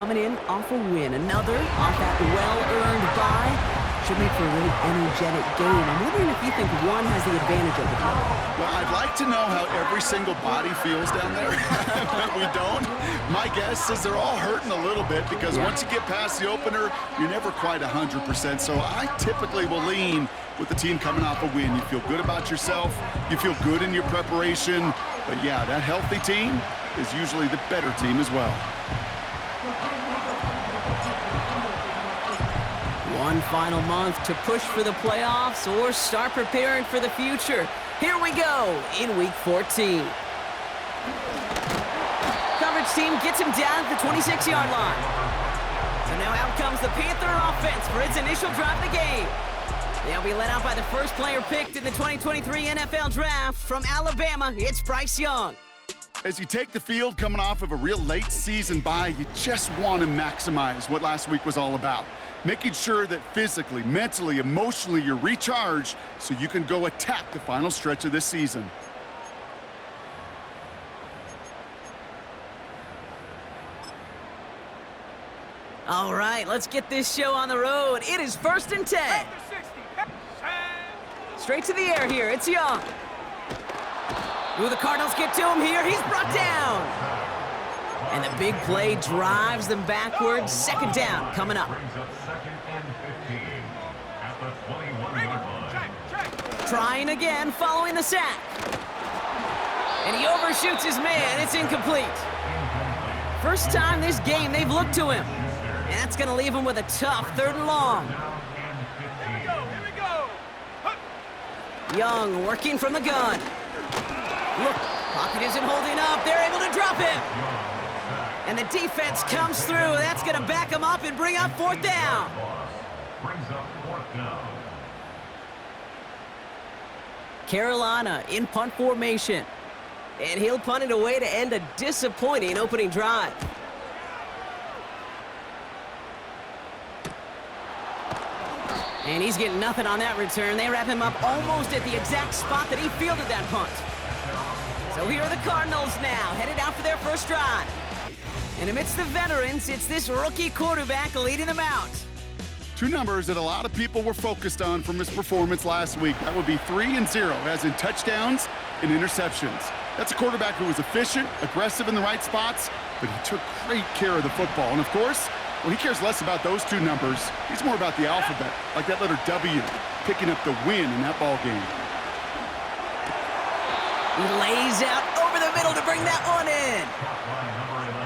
Coming in off a win. Another off that well-earned bye. Should make for a really energetic game. I'm wondering if you think one has the advantage of the other. Well, I'd like to know how every single body feels down there, but we don't. My guess is they're all hurting a little bit because once you get past the opener, you're never quite 100%. So I typically will lean with the team coming off a win. You feel good about yourself. You feel good in your preparation. But yeah, that healthy team is usually the better team as well. One final month to push for the playoffs or start preparing for the future. Here we go in Week 14. Coverage team gets him down at the 26-yard line. So now out comes the Panther offense for its initial drive of the game. They'll be led out by the first player picked in the 2023 NFL Draft from Alabama. It's Bryce Young. As you take the field coming off of a real late season bye, you just want to maximize what last week was all about. Making sure that physically, mentally, emotionally, you're recharged so you can go attack the final stretch of this season. All right, let's get this show on the road. It is 1st and 10. Straight to the air here. It's Young. Ooh, the Cardinals get to him here. He's brought down. And the big play drives them backwards. Second down coming up. Trying again following the sack. And he overshoots his man. It's incomplete. First time this game they've looked to him. And that's going to leave him with a tough 3rd and long. Here we go. Young working from the gun. Look, pocket isn't holding up. They're able to drop him. And the defense comes through. That's going to back him up and bring up 4th down. Carolina in punt formation. And he'll punt it away to end a disappointing opening drive. And he's getting nothing on that return. They wrap him up almost at the exact spot that he fielded that punt. So here are the Cardinals now, headed out for their first drive. And amidst the veterans, it's this rookie quarterback leading them out. Two numbers that a lot of people were focused on from his performance last week. That would be 3 and 0, as in touchdowns and interceptions. That's a quarterback who was efficient, aggressive in the right spots, but he took great care of the football. And of course, well, he cares less about those two numbers. He's more about the alphabet, like that letter W, picking up the win in that ball game. He lays out over the middle to bring that one in.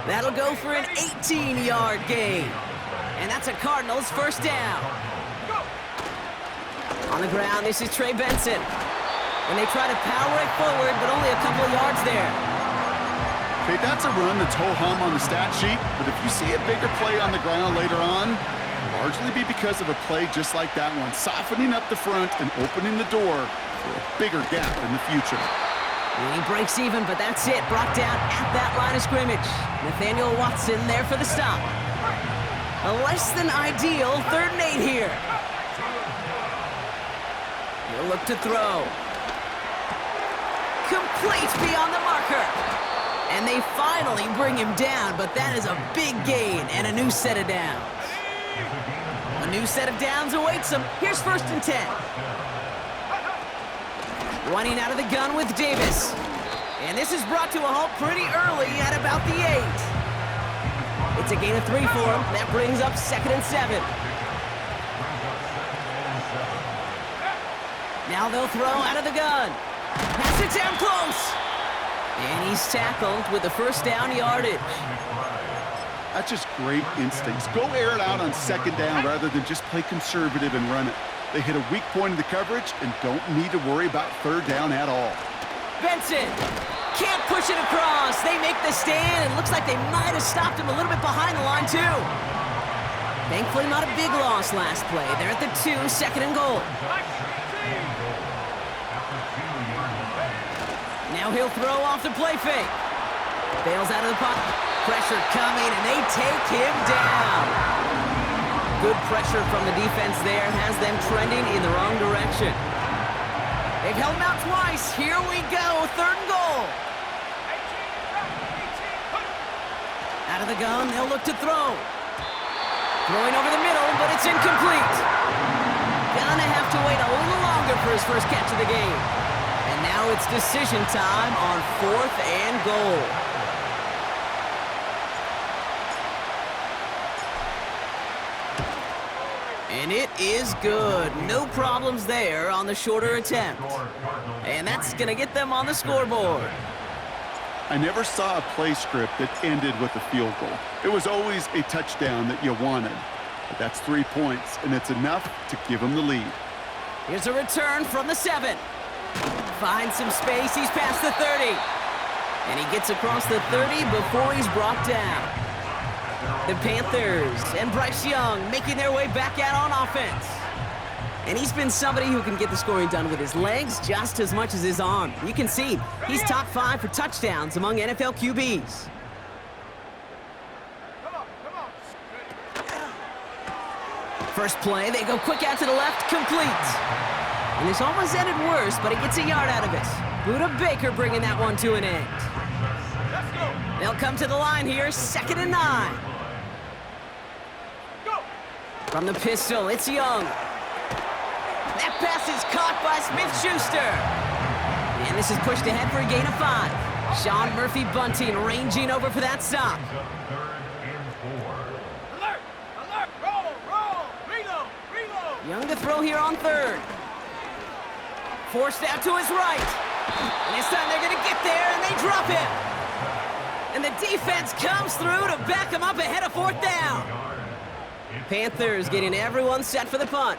That'll go for an 18-yard gain. And that's a Cardinals first down. On the ground, this is Trey Benson. And they try to power it forward, but only a couple of yards there. Okay, that's a run that's ho-hum on the stat sheet, but if you see a bigger play on the ground later on, it'll largely be because of a play just like that one, softening up the front and opening the door for a bigger gap in the future. And he breaks even, but that's it. Brought down at that line of scrimmage. Nathaniel Watson there for the stop. A less than ideal 3rd and 8 here. He'll look to throw. Complete beyond the marker. And they finally bring him down, but that is a big gain and a new set of downs. A new set of downs awaits him. Here's 1st and 10. Running out of the gun with Davis. And this is brought to a halt pretty early at about the 8. It's a gain of 3 for him. That brings up 2nd and 7. Now they'll throw out of the gun. Pass it down close. And he's tackled with the first down yardage. That's just great instincts. Go air it out on 2nd down rather than just play conservative and run it. They hit a weak point in the coverage and don't need to worry about 3rd down at all. Benson can't push it across. They make the stand. It looks like they might have stopped him a little bit behind the line, too. Thankfully, not a big loss last play. They're at the 2, 2nd and goal. Now he'll throw off the play fake. Bails out of the pocket. Pressure coming, and they take him down. Good pressure from the defense there has them trending in the wrong direction. They've held him out twice. Here we go, 3rd and goal. Out of the gun, they'll look to throw. Throwing over the middle, but it's incomplete. Gonna have to wait a little longer for his first catch of the game. And now it's decision time on 4th and goal. And it is good. No problems there on the shorter attempt. And that's going to get them on the scoreboard. I never saw a play script that ended with a field goal. It was always a touchdown that you wanted. But that's 3 points, and it's enough to give them the lead. Here's a return from the 7. Finds some space. He's past the 30. And he gets across the 30 before he's brought down. The Panthers and Bryce Young making their way back out on offense. And he's been somebody who can get the scoring done with his legs just as much as his arm. You can see he's top 5 for touchdowns among NFL QBs. First play, they go quick out to the left, complete. And this almost ended worse, but he gets a yard out of it. Buda Baker bringing that one to an end. They'll come to the line here, 2nd and 9. From the pistol, it's Young. That pass is caught by Smith-Schuster. And this is pushed ahead for a gain of 5. Sean Murphy-Bunting ranging over for that stop. Alert! Alert! Roll! Reload! Young to throw here on 3rd. Forced out to his right. And this time they're going to get there, and they drop him. And the defense comes through to back him up ahead of 4th down. Panthers getting everyone set for the punt.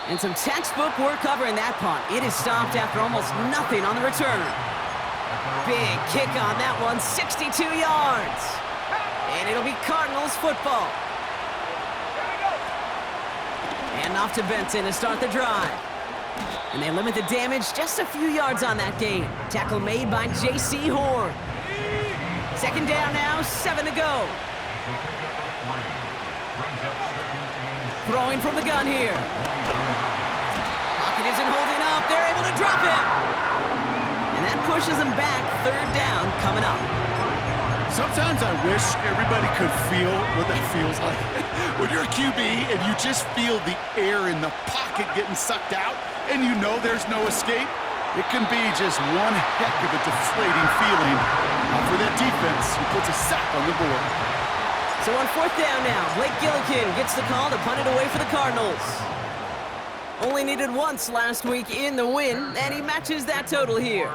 And some textbook work covering that punt. It is stopped after almost nothing on the return. Big kick on that one, 62 yards. And it'll be Cardinals football. And off to Benson to start the drive. And they limit the damage just a few yards on that gain. Tackle made by J.C. Horn. 2nd down now, 7 to go. Throwing from the gun here. Pocket isn't holding up. They're able to drop him. And that pushes him back. 3rd down coming up. Sometimes I wish everybody could feel what that feels like. When you're a QB and you just feel the air in the pocket getting sucked out and you know there's no escape, it can be just one heck of a deflating feeling. For that defense, who puts a sack on the board. So on 4th down now, Blake Gillikin gets the call to punt it away for the Cardinals. Only needed once last week in the win, and he matches that total here.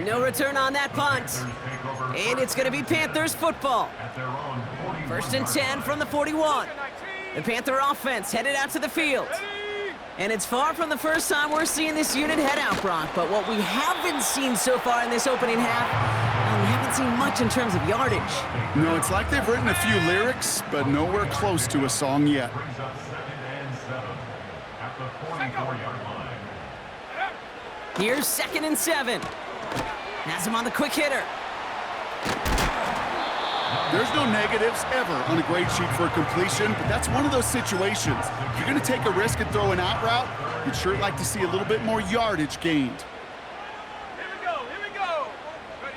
No return on that punt. And it's going to be Panthers football. 1st and 10 from the 41. The Panther offense headed out to the field. And it's far from the first time we're seeing this unit head out, Brock. But what we haven't seen so far in this opening half, we haven't seen much in terms of yardage. No, it's like they've written a few lyrics, but nowhere close to a song yet. Here's 2nd and 7. Has him on the quick hitter. There's no negatives ever on a grade sheet for a completion, but that's one of those situations. If you're going to take a risk and throw an out route, you'd sure like to see a little bit more yardage gained. Here we go! Ready?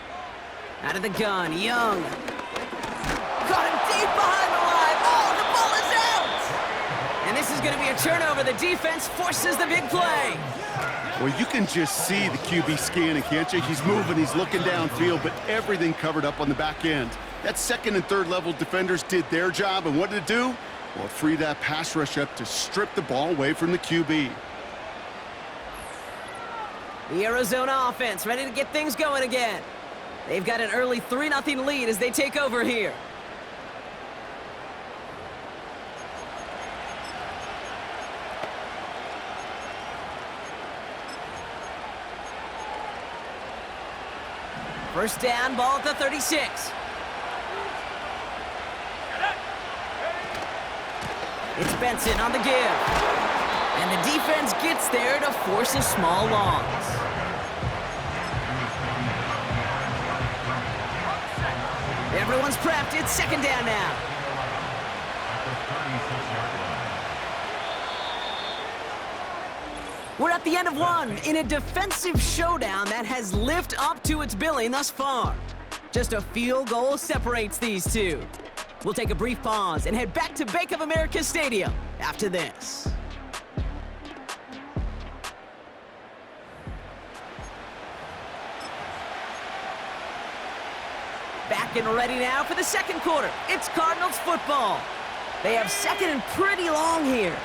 Out of the gun, Young. Caught him deep behind the line. Oh, the ball is out! And this is going to be a turnover. The defense forces the big play. Well, you can just see the QB scanning, can't you? He's moving, he's looking downfield, but everything covered up on the back end. That 2nd and 3rd level defenders did their job, and what did it do? Well, it freed that pass rush up to strip the ball away from the QB. The Arizona offense ready to get things going again. They've got an early 3-0 lead as they take over here. First down, ball at the 36. It's Benson on the give. And the defense gets there to force a small loss. Everyone's prepped. It's 2nd down now. We're at the end of one in a defensive showdown that has lived up to its billing thus far. Just a field goal separates these two. We'll take a brief pause and head back to Bank of America Stadium after this. Back and ready now for the second quarter. It's Cardinals football. They have second and pretty long here.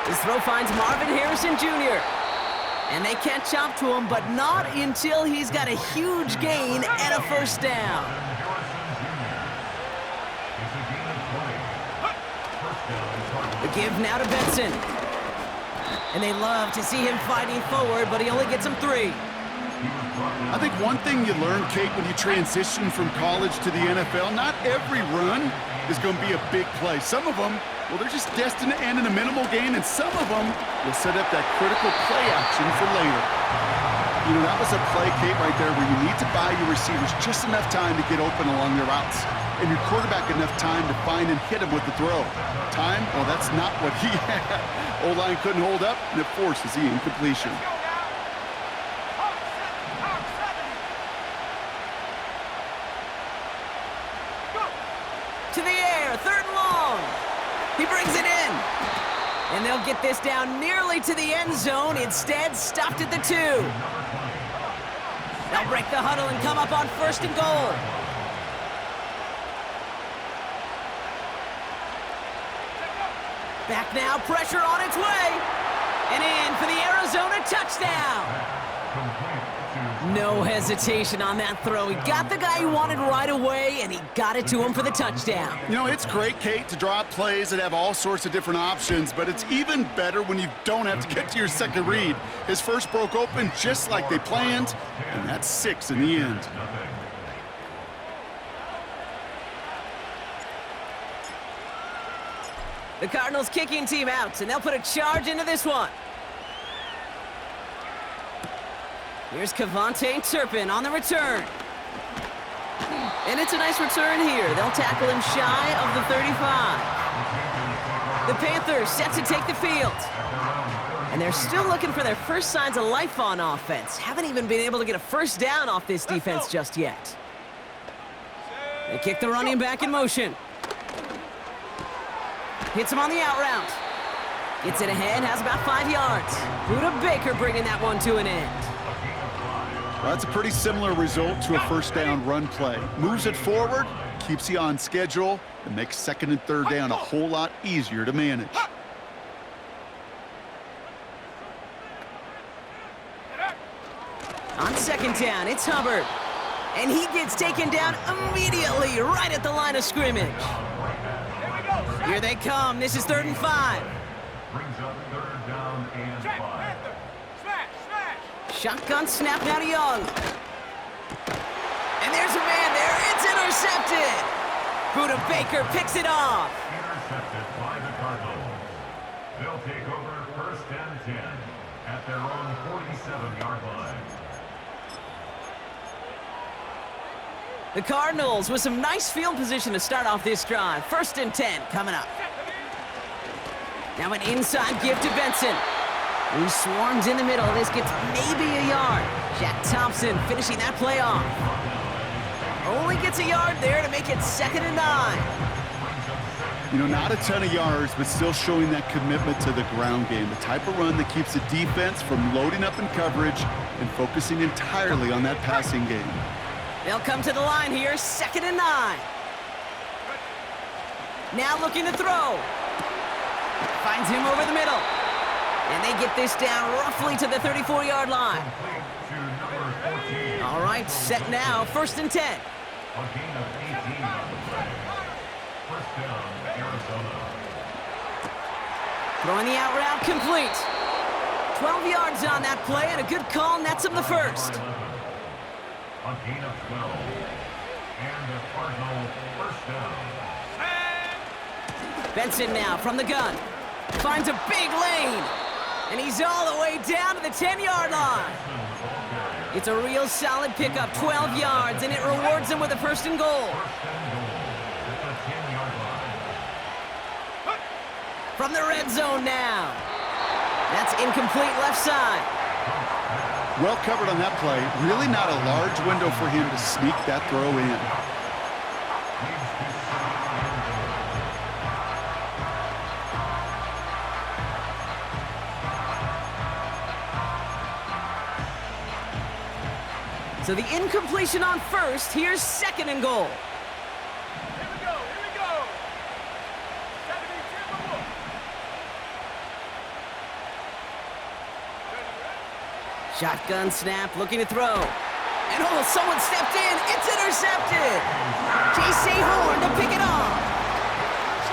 His throw finds Marvin Harrison Jr. And they can't chop to him, but not until he's got a huge gain and a first down. The give now to Benson. And they love to see him fighting forward, but he only gets him 3. I think one thing you learn, Kate, when you transition from college to the NFL, not every run is going to be a big play. Some of them, well, they're just destined to end in a minimal gain, and some of them will set up that critical play action for later. You know, that was a play, Kate, right there where you need to buy your receivers just enough time to get open along their routes, and your quarterback enough time to find and hit him with the throw. Time? Well, that's not what he had. O-line couldn't hold up, and it forces the incompletion. To the air, 3rd and long. He brings it in. And they'll get this down nearly to the end zone. Instead, stopped at the 2. They'll break the huddle and come up on 1st and goal. Back now, pressure on its way. And in for the Arizona touchdown. No hesitation on that throw. He got the guy he wanted right away, and he got it to him for the touchdown. You know, it's great, Kate, to draw up plays that have all sorts of different options, but it's even better when you don't have to get to your second read. His first broke open just like they planned, and that's 6 in the end. The Cardinals kicking team out, and they'll put a charge into this one. Here's Kevontae Turpin on the return. And it's a nice return here. They'll tackle him shy of the 35. The Panthers set to take the field. And they're still looking for their first signs of life on offense. Haven't even been able to get a first down off this defense just yet. They kick the running back in motion. Hits him on the out route. Gets it ahead, has about 5 yards. Buda Baker bringing that one to an end. Well, that's a pretty similar result to a first down run play. Moves it forward, keeps you on schedule, and makes 2nd and 3rd down a whole lot easier to manage. On 2nd down, it's Hubbard. And he gets taken down immediately right at the line of scrimmage. Here they come. This is 3rd and 5. Brings up 3rd down and 5. Shotgun snap now to Young. And there's a man there. It's intercepted. Buda Baker picks it off. Intercepted by the Cardinals. They'll take over 1st and 10 at their own 47-yard line. The Cardinals with some nice field position to start off this drive. 1st and 10 coming up. Now an inside give to Benson. Who swarms in the middle. This gets maybe a yard. Jack Thompson finishing that play off. Only gets a yard there to make it 2nd and 9. You know, not a ton of yards, but still showing that commitment to the ground game. The type of run that keeps the defense from loading up in coverage and focusing entirely on that passing game. They'll come to the line here, 2nd and 9. Now looking to throw. Finds him over the middle. And they get this down roughly to the 34-yard line. All right, set now, 1st and 10. A gain of 18 on the play. 1st down, Arizona. Throwing the out route complete. 12 yards on that play, and a good call nets him the first. A gain of 12. And the Cardinal 1st down. Benson now from the gun. Finds a big lane. And he's all the way down to the 10-yard line. It's a real solid pickup, 12 yards, and it rewards him with a 1st and goal. From the red zone now. That's incomplete left side. Well covered on that play. Really not a large window for him to sneak that throw in. So the incompletion on first. Here's second and goal. Here we go, here we go. Gotta be triple. Shotgun snap, looking to throw. And oh, someone stepped in. It's intercepted. J.C. Horn to pick it off.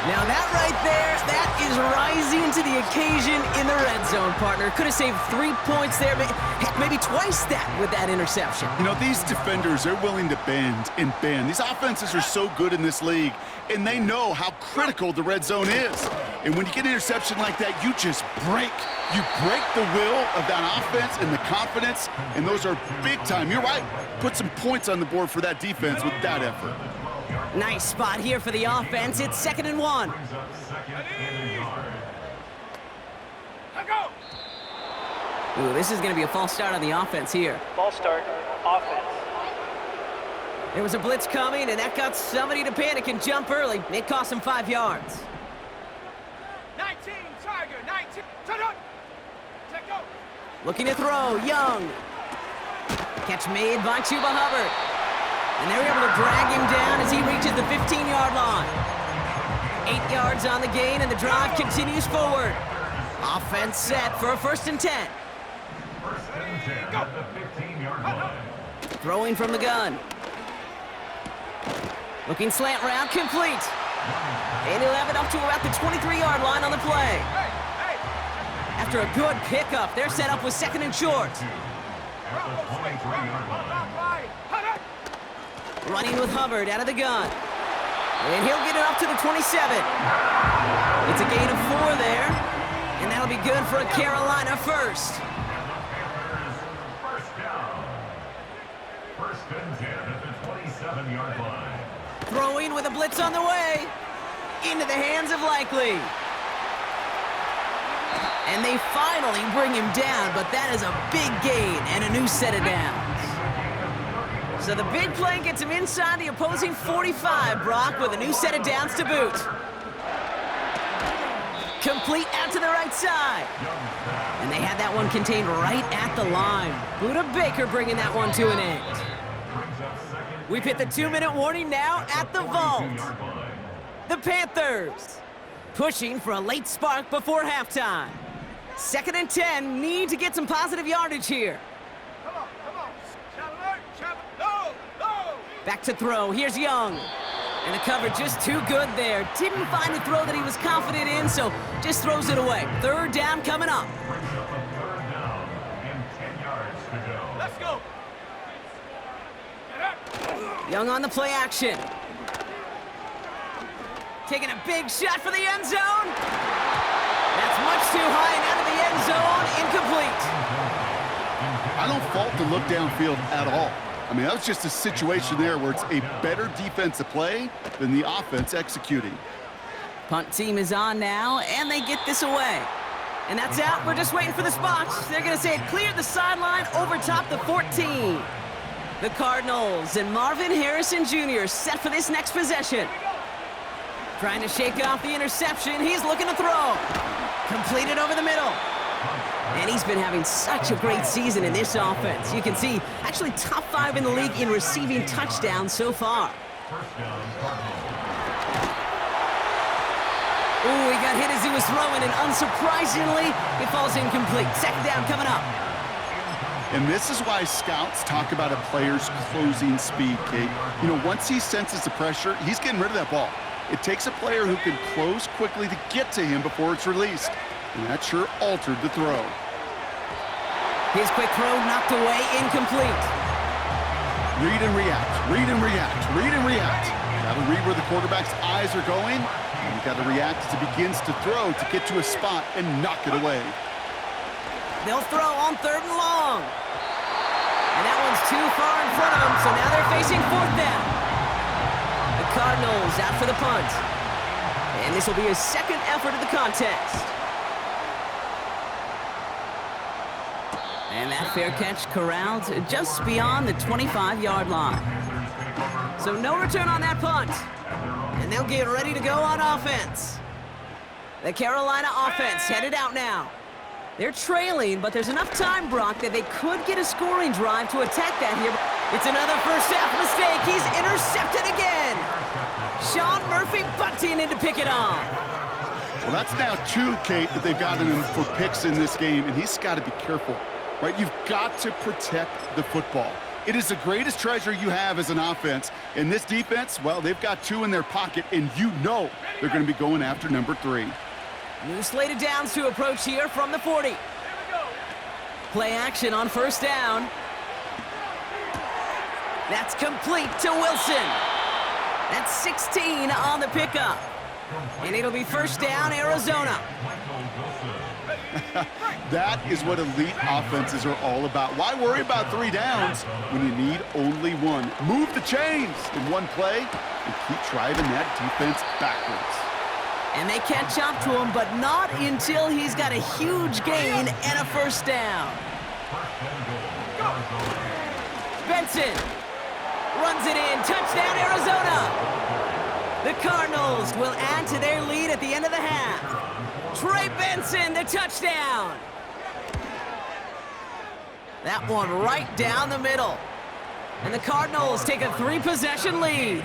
Now that right there, that is rising to the occasion in the red zone, partner. Could have saved 3 points there, but heck, maybe twice that with that interception. You know, these defenders, they're willing to bend and bend. These offenses are so good in this league, and they know how critical the red zone is. And when you get an interception like that, you just break. You break the will of that offense and the confidence, and those are big time. You're right. Put some points on the board for that defense with that effort. Nice spot here for the offense. It's 2nd and 1. Ooh, this is going to be a false start on the offense here. False start, offense. There was a blitz coming, and that got somebody to panic and jump early. It cost him 5 yards. 19, Tiger, 19. Turn up. Take go. Looking to throw, Young. Catch made by Chuba Hubbard. And they're able to drag him down as he reaches the 15-yard line. 8 yards on the gain, and the drive continues forward. Offense set for a 1st and 10. First and 10 at the 15-yard line. Throwing from the gun. Looking slant route, complete. And he'll have it up to about the 23-yard line on the play. After a good pickup, they're set up with 2nd and short. At the 23-yard line. Running with Hubbard out of the gun. And he'll get it up to the 27. It's a gain of 4 there. And that'll be good for a Carolina first. First down. First and 10 at the 27-yard line. Throwing with a blitz on the way. Into the hands of Likely. And they finally bring him down, but that is a big gain and a new set of downs. So the big play gets him inside the opposing 45, Brock, with a new set of downs to boot. Complete out to the right side. And they had that one contained right at the line. Buda Baker bringing that one to an end. We've hit the 2-minute warning now at the vault. The Panthers pushing for a late spark before halftime. 2nd and 10, need to get some positive yardage here. Come on. No. Back to throw. Here's Young. And the cover just too good there. Didn't find the throw that he was confident in, so just throws it away. 3rd down coming up. Brings up a 3rd down and 10 yards to go. Let's go. Get up. Young on the play action. Taking a big shot for the end zone. That's much too high and out of the end zone. Incomplete. I don't fault the look downfield at all. I mean, that was just a situation there where it's a better defensive play than the offense executing. Punt team is on now, and they get this away. And that's out. We're just waiting for the spots. They're going to say it cleared the sideline over top the 14. The Cardinals and Marvin Harrison Jr. set for this next possession. Trying to shake off the interception. He's looking to throw. Completed over the middle. And he's been having such a great season in this offense. You can see, actually top 5 in the league in receiving touchdowns so far. Ooh, he got hit as he was throwing, and unsurprisingly, it falls incomplete. 2nd down coming up. And this is why scouts talk about a player's closing speed, Kate. You know, once he senses the pressure, he's getting rid of that ball. It takes a player who can close quickly to get to him before it's released. And that sure altered the throw. His quick throw knocked away, incomplete. Read and react, read and react, read and react. Gotta read where the quarterback's eyes are going, and you gotta react as he begins to throw to get to a spot and knock it away. They'll throw on 3rd and long. And that one's too far in front of them, so now they're facing 4th down. The Cardinals out for the punt. And this will be his 2nd effort of the contest. And that fair catch corralled just beyond the 25-yard line. So no return on that punt. And they'll get ready to go on offense. The Carolina offense headed out now. They're trailing, but there's enough time, Brock, that they could get a scoring drive to attack that here. It's another first half mistake. He's intercepted again. Sean Murphy Bunting in to pick it off. Well, that's now 2, Kate, that they've gotten him for picks in this game, and he's got to be careful, right? You've got to protect the football. It is the greatest treasure you have as an offense. And this defense, well, they've got 2 in their pocket, and you know they're going to be going after number 3. New slated downs to approach here from the 40. Play action on first down. That's complete to Wilson. That's 16 on the pickup. And it'll be first down, Arizona. That is what elite offenses are all about. Why worry about 3 downs when you need only 1? Move the chains in one play and keep driving that defense backwards. And they catch up to him, but not until he's got a huge gain and a first down. Benson runs it in. Touchdown, Arizona. The Cardinals will add to their lead at the end of the half. Trey Benson, the touchdown. That one right down the middle. And the Cardinals take a 3-possession lead.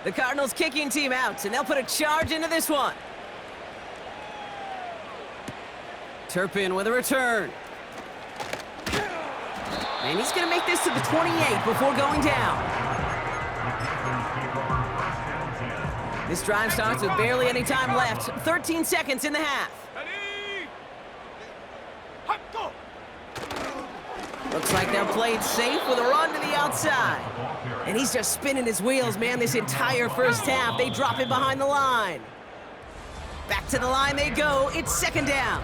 The Cardinals kicking team out, and they'll put a charge into this one. Turpin with a return. And he's going to make this to the 28 before going down. This drive starts with barely any time left. 13 seconds in the half. Looks like they're played safe with a run to the outside. And he's just spinning his wheels, man, this entire first half. They drop it behind the line. Back to the line they go. It's second down.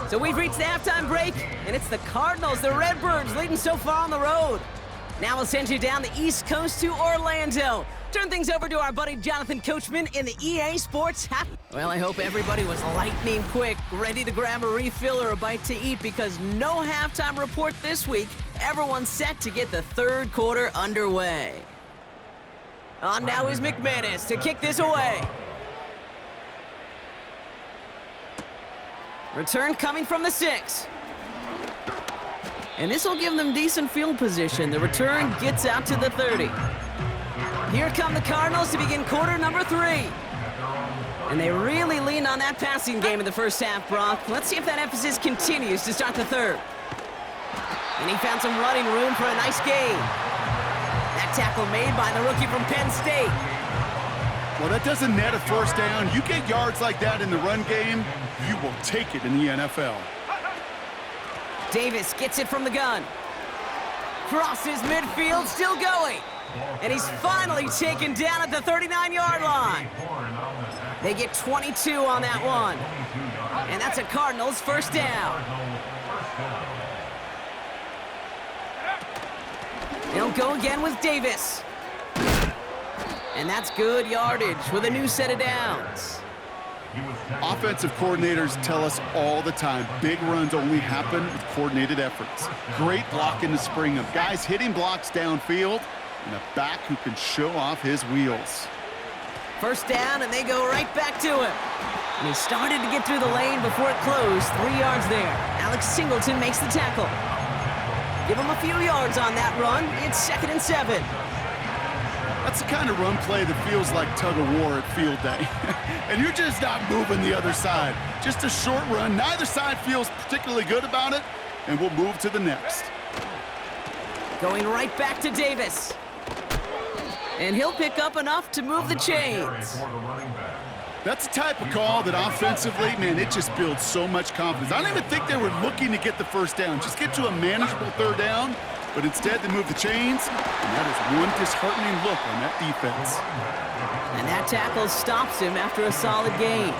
So we've reached the halftime break, and it's the Cardinals, the Redbirds, leading so far on the road. Now we'll send you down the East Coast to Orlando. Turn things over to our buddy Jonathan Coachman in the EA Sports half. Well, I hope everybody was lightning quick, ready to grab a refill or a bite to eat, because no halftime report this week. Everyone's set to get the third quarter underway. On now is McManus to kick this away. Return coming from the 6. And this will give them decent field position. The return gets out to the 30. Here come the Cardinals to begin quarter number 3. And they really leaned on that passing game in the first half, Brock. Let's see if that emphasis continues to start the third. And he found some running room for a nice gain. That tackle made by the rookie from Penn State. Well, that doesn't net a first down. You get yards like that in the run game, you will take it in the NFL. Davis gets it from the gun. Crosses midfield, still going. And he's finally taken down at the 39-yard line. They get 22 on that one. And that's a Cardinals first down. They'll go again with Davis. And that's good yardage with a new set of downs. Offensive coordinators tell us all the time, big runs only happen with coordinated efforts. Great blocking to spring them. Guys hitting blocks downfield, and a back who can show off his wheels. First down, and they go right back to him. And he started to get through the lane before it closed. 3 yards there. Alex Singleton makes the tackle. Give him a few yards on that run. It's 2nd and 7. That's the kind of run play that feels like tug of war at field day. And you're just not moving the other side. Just a short run. Neither side feels particularly good about it, and we'll move to the next. Going right back to Davis. And he'll pick up enough to move the chains. That's the type of call that offensively, man, it just builds so much confidence. I don't even think they were looking to get the first down. Just get to a manageable third down. But instead, they move the chains, and that is one disheartening look on that defense. And that tackle stops him after a solid gain.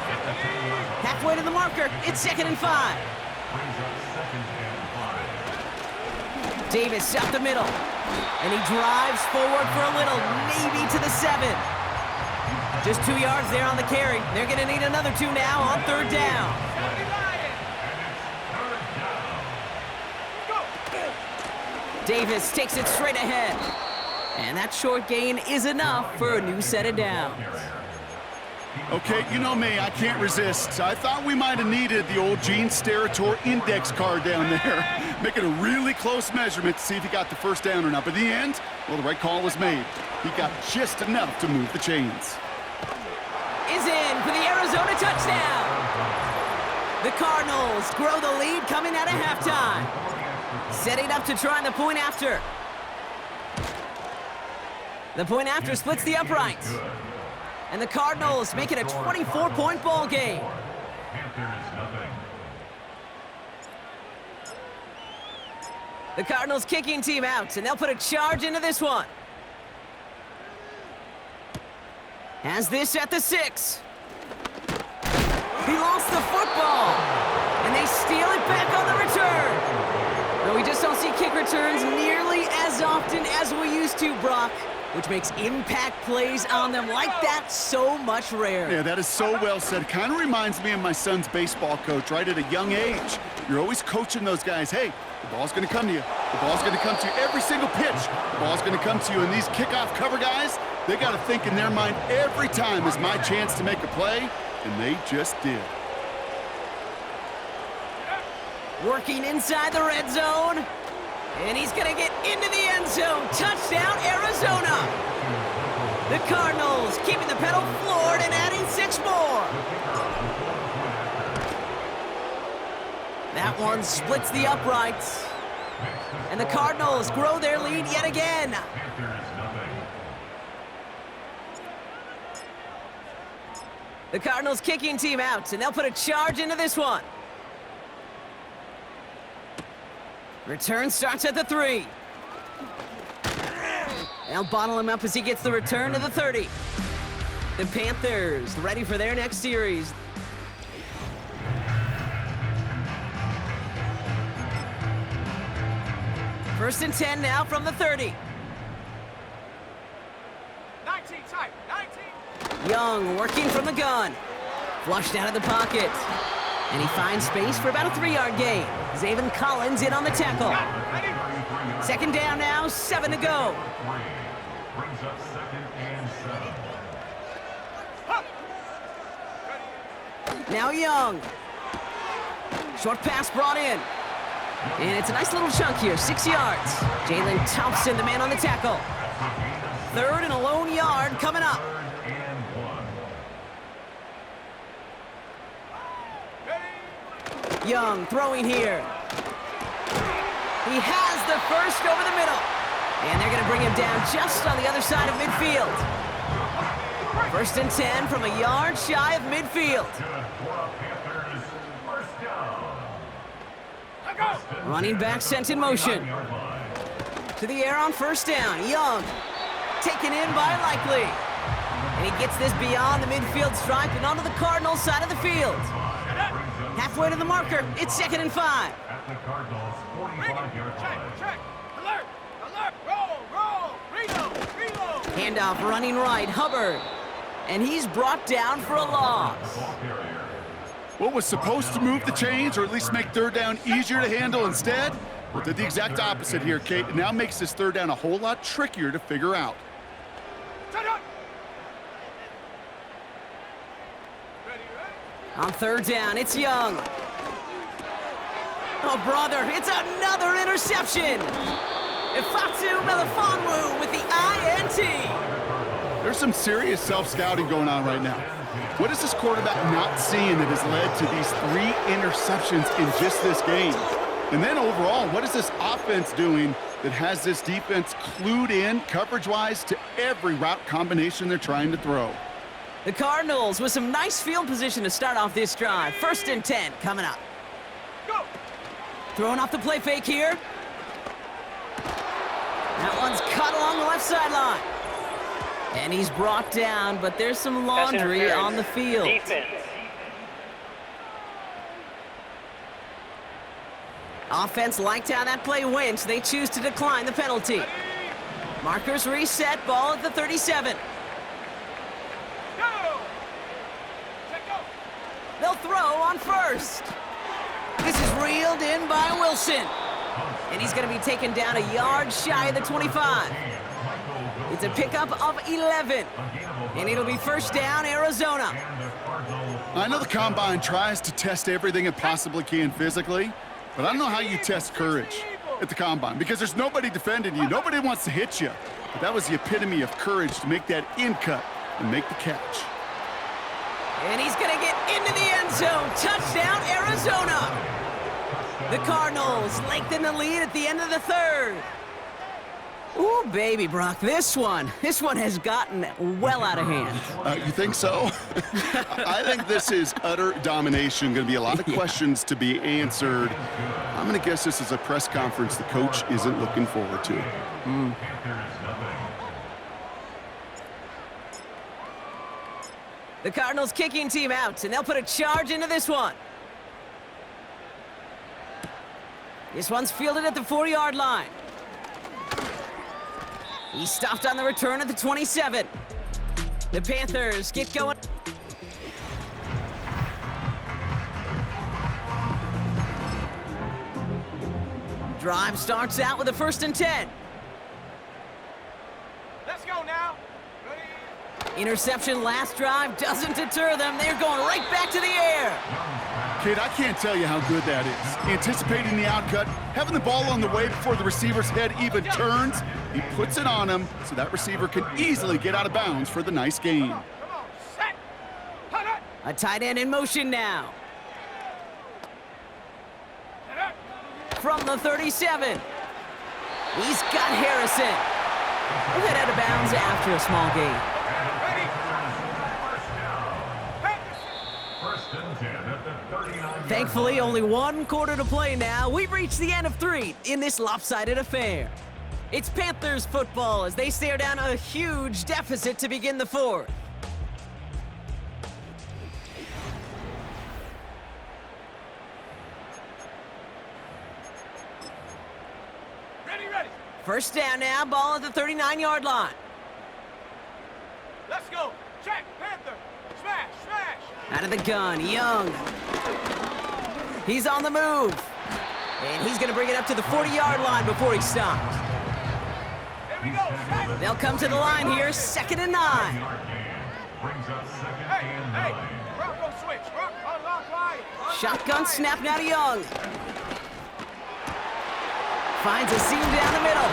Halfway to the marker, it's 2nd and 5. Davis up the middle, and he drives forward for a little, maybe to the 7. Just 2 yards there on the carry. They're going to need another 2 now on third down. Davis takes it straight ahead. And that short gain is enough for a new set of downs. Okay, you know me, I can't resist. I thought we might have needed the old Gene Steratore index card down there, making a really close measurement to see if he got the first down or not. But in the end, well, the right call was made. He got just enough to move the chains. Is in for the Arizona touchdown. The Cardinals grow the lead coming out of halftime. Setting up to try the point after. The point after splits the uprights. And the Cardinals make it a 24-point ball game. The Cardinals kicking team out, and they'll put a charge into this one. Has this at the 6. He lost the football, and they steal it back on the return. No, we just don't see kick returns nearly as often as we used to, Brock, which makes impact plays on them like that so much rarer. Yeah, that is so well said. It kind of reminds me of my son's baseball coach, right? At a young age, you're always coaching those guys. Hey, the ball's going to come to you. The ball's going to come to you every single pitch. The ball's going to come to you. And these kickoff cover guys, they got to think in their mind every time is my chance to make a play, and they just did. Working inside the red zone. And he's going to get into the end zone. Touchdown, Arizona. The Cardinals keeping the pedal floored and adding 6 more. That one splits the uprights. And the Cardinals grow their lead yet again. The Cardinals kicking team out, and they'll put a charge into this one. Return starts at the 3. They'll bottle him up as he gets the return to the 30. The Panthers ready for their next series. First and 10 now from the 30. 19 type, 19. Young working from the gun. Flushed out of the pocket. And he finds space for about a 3-yard gain. Zaven Collins in on the tackle. Second down now, 7 to go. Brings up 2nd and 7. Now Young. Short pass brought in. And it's a nice little chunk here, 6 yards. Jalen Thompson, the man on the tackle. 3rd and a lone yard coming up. Young throwing here. He has the first over the middle. And they're going to bring him down just on the other side of midfield. First and 10 from a yard shy of midfield. Running back sent in motion. To the air on first down. Young taken in by Likely. And he gets this beyond the midfield stripe and onto the Cardinals side of the field. Halfway to the marker, it's 2nd and 5. At the Cardinals 45-yard line. Check. Alert. Alert. Roll. Reload. Handoff running right, Hubbard. And he's brought down for a loss. What was supposed to move the chains, or at least make third down easier to handle instead? Well, did the exact opposite here, Kate. It now makes this third down a whole lot trickier to figure out. Set up. Ready. On third down, it's Young. Oh, brother, it's another interception. Ifatu Melifonwu with the INT. There's some serious self-scouting going on right now. What is this quarterback not seeing that has led to these 3 interceptions in just this game? And then overall, what is this offense doing that has this defense clued in coverage-wise to every route combination they're trying to throw? The Cardinals with some nice field position to start off this drive. First and 10 coming up. Go. Throwing off the play fake here. That one's cut along the left sideline. And he's brought down, but there's some laundry on the field. Defense. Offense liked how that play went, so they choose to decline the penalty. Markers reset, ball at the 37. Go. ball throw on first. This is reeled in by Wilson. And he's going to be taken down a yard shy of the 25. It's a pickup of 11. And it'll be first down, Arizona. I know the Combine tries to test everything it possibly can physically, but I don't know how you test courage at the Combine because there's nobody defending you. Nobody wants to hit you. But that was the epitome of courage to make that in cut and make the catch. And he's going to get into the end zone. Touchdown, Arizona. The Cardinals lengthen the lead at the end of the third. Ooh, baby, Brock, this one has gotten well out of hand. You think so? I think this is utter domination. Going to be a lot of questions to be answered. I'm going to guess this is a press conference the coach isn't looking forward to. The Cardinals kicking team out, and they'll put a charge into this one. This one's fielded at the 4-yard line. He stopped on the return at the 27. The Panthers get going. Drive starts out with a 1st and 10. Let's go now. Ready? Interception last drive doesn't deter them. They're going right back to the air. Kid, I can't tell you how good that is. Anticipating the outcut, having the ball on the way before the receiver's head even turns, he puts it on him so that receiver can easily get out of bounds for the nice gain. Come on, set. Cut it. A tight end in motion now. Set it. From the 37. He's got Harrison. We'll get out of bounds after a small gain. Ready? First and 10 at the 39. Thankfully, only 1 quarter to play now. We've reached the end of 3 in this lopsided affair. It's Panthers football as they stare down a huge deficit to begin the 4th. Ready, ready. First down now, ball at the 39-yard line. Let's go. Check, Panther. Smash, smash. Out of the gun, Young. He's on the move. And he's going to bring it up to the 40-yard line before he stops. Here we go. Set. They'll come to the line here, 2nd and 9. Brings up second Hey, and hey. 9. Bronco switch. Unlock line. Shotgun snap now to Young. Finds a seam down the middle.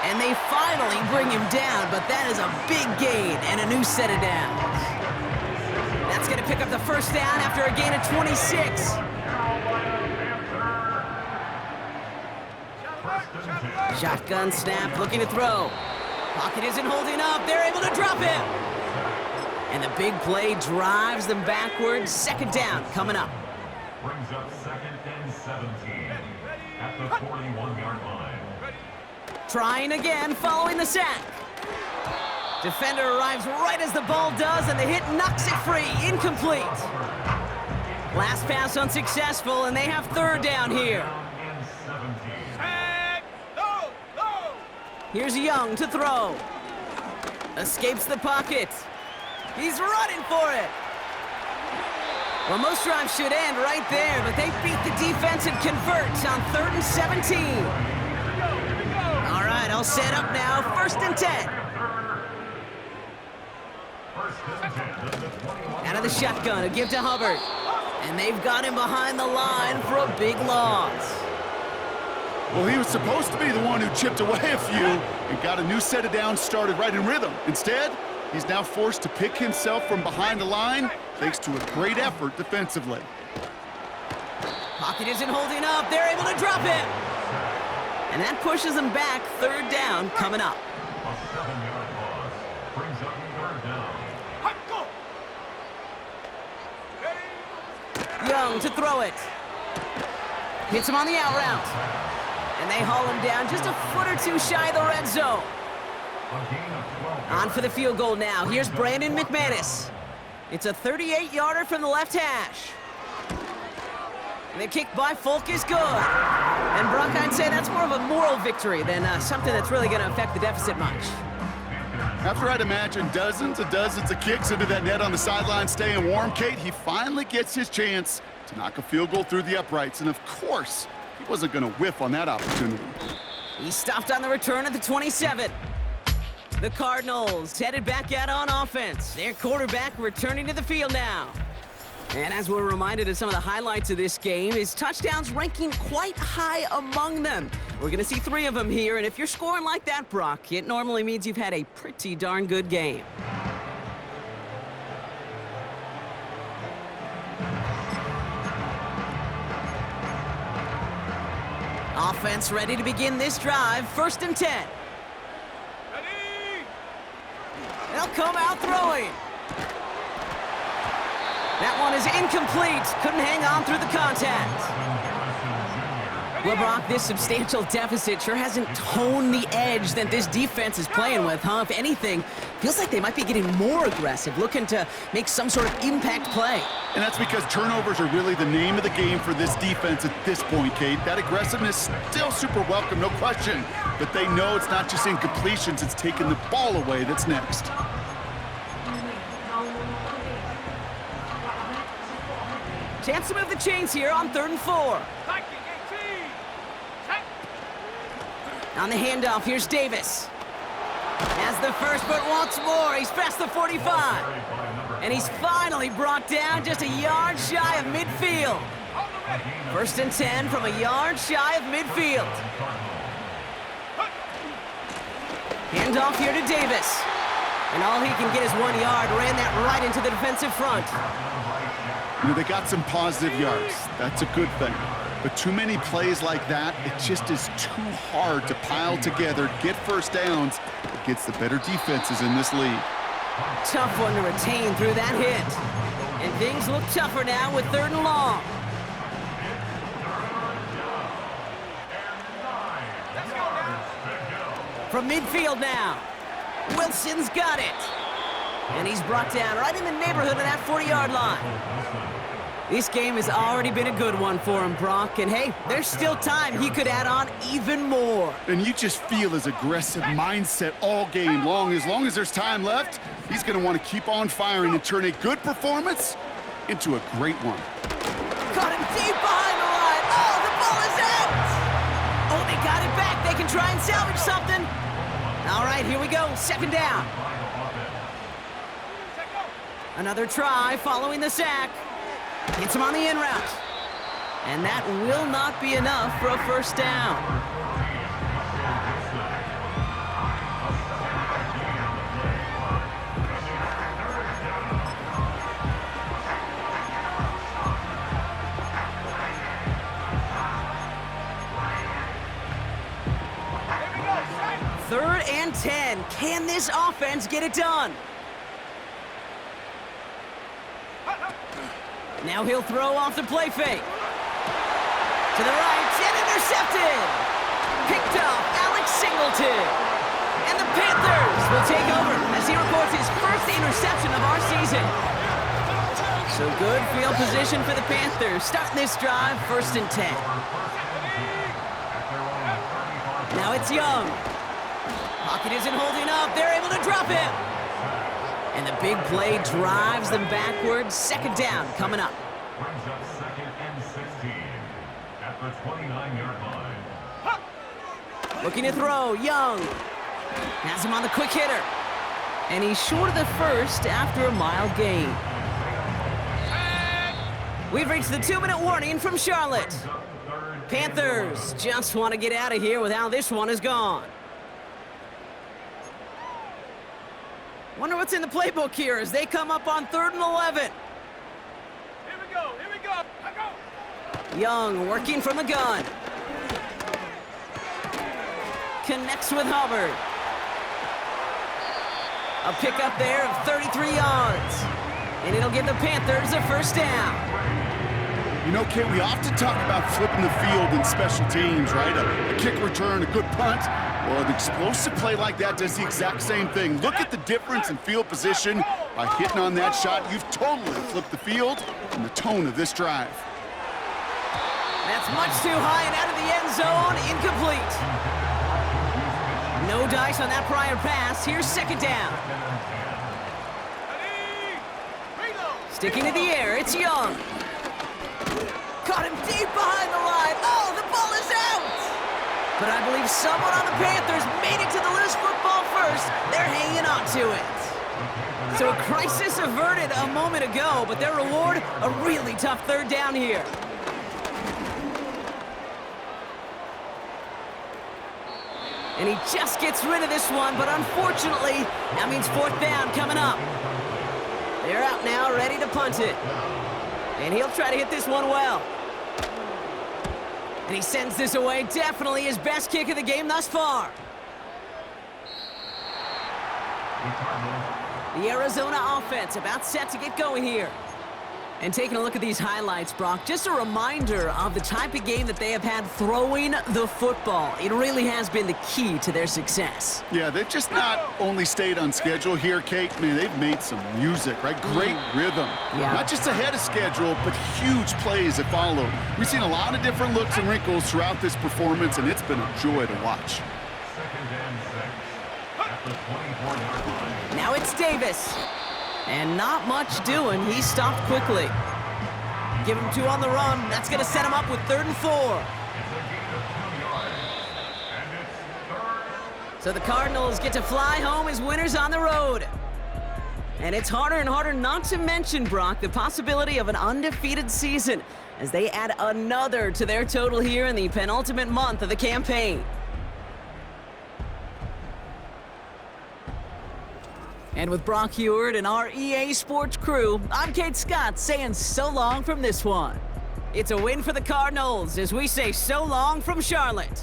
And they finally bring him down, but that is a big gain and a new set of downs. That's going to pick up the first down after a gain of 26. Shotgun snap, looking to throw. Pocket isn't holding up. They're able to drop him. And the big play drives them backwards. 2nd down coming up. Brings up second and 17 at the 41-yard line. Trying again, following the sack. Defender arrives right as the ball does, and the hit knocks it free. Incomplete. Last pass unsuccessful, and they have 3rd down here. And 17. Set. Go, go. Here's Young to throw. Escapes the pocket. He's running for it. Well, most drives should end right there, but they beat the defense and convert on 3rd and 17. All right, all set up now. 1st and 10. Out of the shotgun, a give to Hubbard. And they've got him behind the line for a big loss. Well, he was supposed to be the one who chipped away a few and got a new set of downs started right in rhythm. Instead, he's now forced to pick himself from behind the line thanks to a great effort defensively. Pocket isn't holding up. They're able to drop him. And that pushes them back. 3rd down coming up. A 7-yard loss brings up 3rd down. Hot, go. Ready. Young to throw it. Hits him on the out route. And they haul him down just a foot or two shy of the red zone. A gain of 12. On for the field goal now. Here's Brandon McManus. It's a 38-yarder from the left hash. The kick by Folk is good. And Brock, I'd say that's more of a moral victory than something that's really going to affect the deficit much. Panthers After I'd imagine dozens and dozens of kicks into that net on the sideline staying warm, Kate, he finally gets his chance to knock a field goal through the uprights. And of course, he wasn't going to whiff on that opportunity. He stopped on the return at the 27. The Cardinals headed back out on offense. Their quarterback returning to the field now. And as we're reminded of some of the highlights of this game, his touchdowns ranking quite high among them. We're going to see 3 of them here, and if you're scoring like that, Brock, it normally means you've had a pretty darn good game. Offense ready to begin this drive. 1st and 10. Ready? They'll come out throwing. That one is incomplete. Couldn't hang on through the contact. Well, Brock, this substantial deficit sure hasn't toned the edge that this defense is playing with, huh? If anything, feels like they might be getting more aggressive, looking to make some sort of impact play. And that's because turnovers are really the name of the game for this defense at this point, Kate. That aggressiveness still super welcome, no question. But they know it's not just incompletions, it's taking the ball away that's next. Chance to move the chains here on 3rd and 4. On the handoff, here's Davis. Has the first, but wants more. He's past the 45. And he's finally brought down just a yard shy of midfield. 1st and 10 from a yard shy of midfield. Handoff here to Davis. And all he can get is 1 yard. Ran that right into the defensive front. You know, they got some positive yards. That's a good thing. But too many plays like that, it just is too hard to pile together, get first downs against the better defenses in this league. Tough one to retain through that hit. And things look tougher now with 3rd and long. From midfield now. Wilson's got it. And he's brought down right in the neighborhood of that 40-yard line. This game has already been a good one for him, Brock. And hey, there's still time. He could add on even more. And you just feel his aggressive mindset all game long. As long as there's time left, he's going to want to keep on firing and turn a good performance into a great one. Caught him deep behind the line. Oh, the ball is out. Oh, they got it back. They can try and salvage something. All right, here we go. 2nd down. Another try following the sack. Hits him on the in route. And that will not be enough for a 1st down. Third and 10. Can this offense get it done? Now he'll throw off the play fake. To the right, and intercepted. Picked up, Alex Singleton. And the Panthers will take over as he records his 1st interception of our season. So good field position for the Panthers. Starting this drive, 1st and 10. Now it's Young. Pocket isn't holding up. They're able to drop him. And the big play drives them backwards. 2nd down coming up. Brings up 2nd and 16 at the 29-yard line. Looking to throw, Young. Has him on the quick hitter. And he's short of the 1st after a mild gain. We've reached the 2-minute warning from Charlotte. Panthers just want to get out of here with how this one is gone. Wonder what's in the playbook here as they come up on 3rd and 11. Here we go, here we go. I go. Young working from the gun. Connects with Hubbard. A pickup there of 33 yards. And it'll give the Panthers a 1st down. You know, Kate, we often talk about flipping the field in special teams, right? A kick return, a good punt. Well, an explosive play like that does the exact same thing. Look at the difference in field position. By hitting on that shot, you've totally flipped the field and the tone of this drive. That's much too high and out of the end zone, incomplete. No dice on that prior pass. Here's second down. Ready? Reload. Sticking to the air, it's Young. Caught him deep behind the line. Oh, the ball is out! But I believe someone on the Panthers made it to the loose football first. They're hanging on to it. So a crisis averted a moment ago, but their reward, a really tough third down here. And he just gets rid of this one, but unfortunately, that means fourth down coming up. They're out now, ready to punt it. And he'll try to hit this one well. And he sends this away, definitely his best kick of the game thus far. The Arizona offense about set to get going here. And taking a look at these highlights, Brock, just a reminder of the type of game that they have had throwing the football. It really has been the key to their success. Yeah, they've just not only stayed on schedule here, Kate. Man, they've made some music, right? Great rhythm. Yeah. Not just ahead of schedule, but huge plays that follow. We've seen a lot of different looks and wrinkles throughout this performance, and it's been a joy to watch. Second and 6 at the 24-yard line. Now it's Davis. And not much doing. He stopped quickly. Give him 2 on the run. That's going to set him up with 3rd and 4. It's a gain of 2 yards. And it's 3rd. So the Cardinals get to fly home as winners on the road. And it's harder and harder not to mention, Brock, the possibility of an undefeated season as they add another to their total here in the penultimate month of the campaign. And with Brock Heward and our EA Sports crew, I'm Kate Scott saying so long from this one. It's a win for the Cardinals as we say so long from Charlotte.